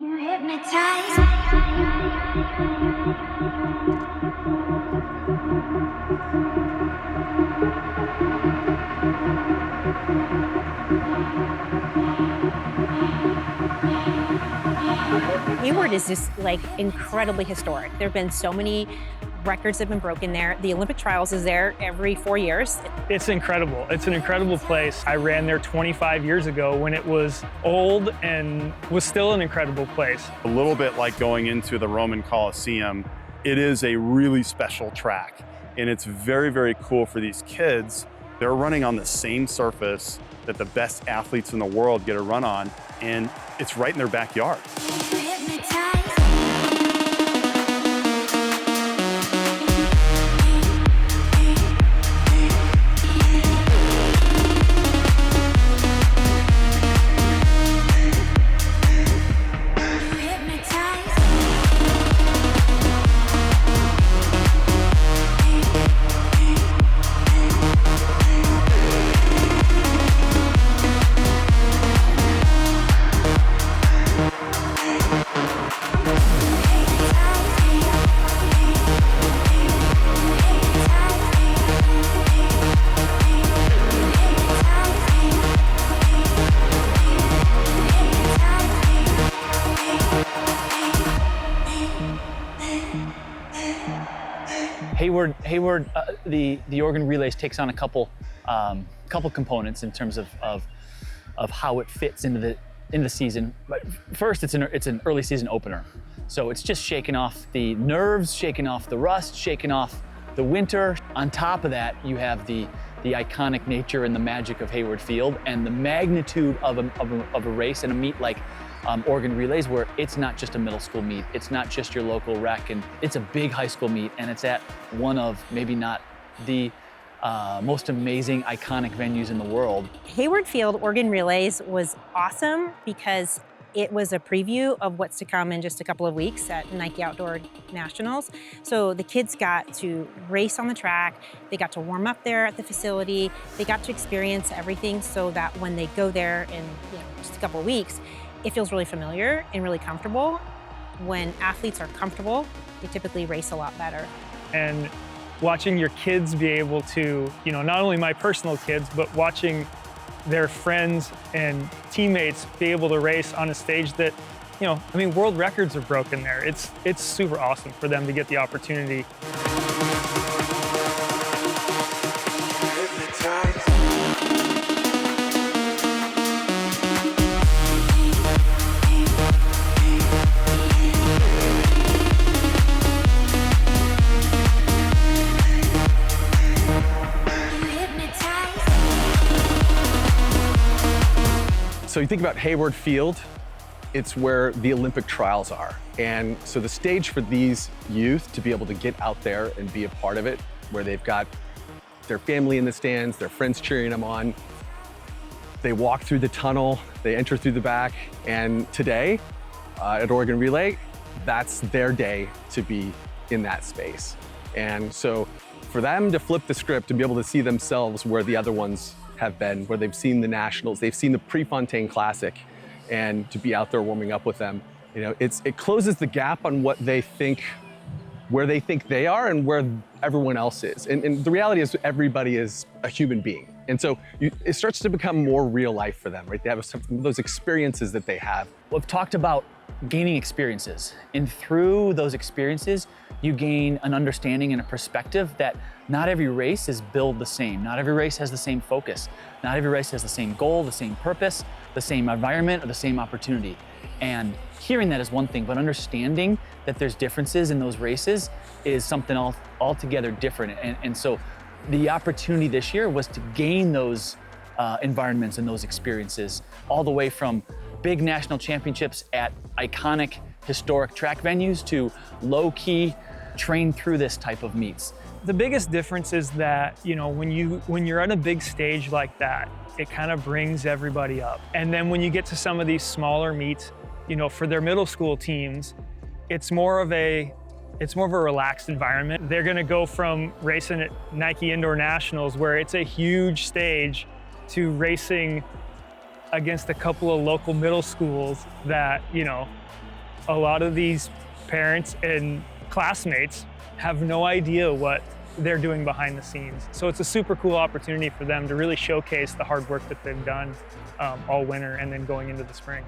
You hypnotize. Hayward is just like incredibly historic. There have been so many records that have been broken there. The Olympic trials is there every 4 years. It's incredible. It's an incredible place. I ran there 25 years ago when it was old and was still an incredible place. A little bit like going into the Roman Colosseum. It is a really special track, and it's very, very cool for these kids. They're running on the same surface that the best athletes in the world get a run on, and it's right in their backyard. Hayward, the Oregon Relays takes on a couple components in terms of how it fits into the season. But first, it's an early season opener, so it's just shaking off the nerves, shaking off the rust, shaking off the winter. On top of that, you have the iconic nature and the magic of Hayward Field and the magnitude of a race and a meet like Oregon Relays, where it's not just a middle school meet, it's not just your local rec, and it's a big high school meet, and it's at one of maybe not the most amazing, iconic venues in the world. Hayward Field Oregon Relays was awesome because it was a preview of what's to come in just a couple of weeks at Nike Outdoor Nationals. So the kids got to race on the track, they got to warm up there at the facility, they got to experience everything so that when they go there in just a couple of weeks, it feels really familiar and really comfortable. When athletes are comfortable, they typically race a lot better. And watching your kids be able to, not only my personal kids, but watching their friends and teammates be able to race on a stage that, world records are broken there. It's super awesome for them to get the opportunity. So you think about Hayward Field, it's where the Olympic trials are. And so the stage for these youth to be able to get out there and be a part of it, where they've got their family in the stands, their friends cheering them on. They walk through the tunnel, they enter through the back, and today at Oregon Relay, that's their day to be in that space. And so for them to flip the script and be able to see themselves where the other ones have been, where they've seen the Nationals, they've seen the Prefontaine Classic, and to be out there warming up with them, it closes the gap on what they think, where they think they are and where everyone else is. And the reality is everybody is a human being. And so it starts to become more real life for them, right? They have some of those experiences that they have. We've talked about gaining experiences, and through those experiences, you gain an understanding and a perspective that not every race is built the same. Not every race has the same focus. Not every race has the same goal, the same purpose, the same environment, or the same opportunity. And hearing that is one thing, but understanding that there's differences in those races is something altogether different. And so the opportunity this year was to gain those environments and those experiences, all the way from big national championships at iconic historic track venues to low-key train through this type of meets. The biggest difference is that, when you're on a big stage like that, it kind of brings everybody up. And then when you get to some of these smaller meets, for their middle school teams, it's more of a relaxed environment. They're gonna go from racing at Nike Indoor Nationals, where it's a huge stage, to racing against a couple of local middle schools that, a lot of these parents and classmates have no idea what they're doing behind the scenes. So it's a super cool opportunity for them to really showcase the hard work that they've done all winter and then going into the spring.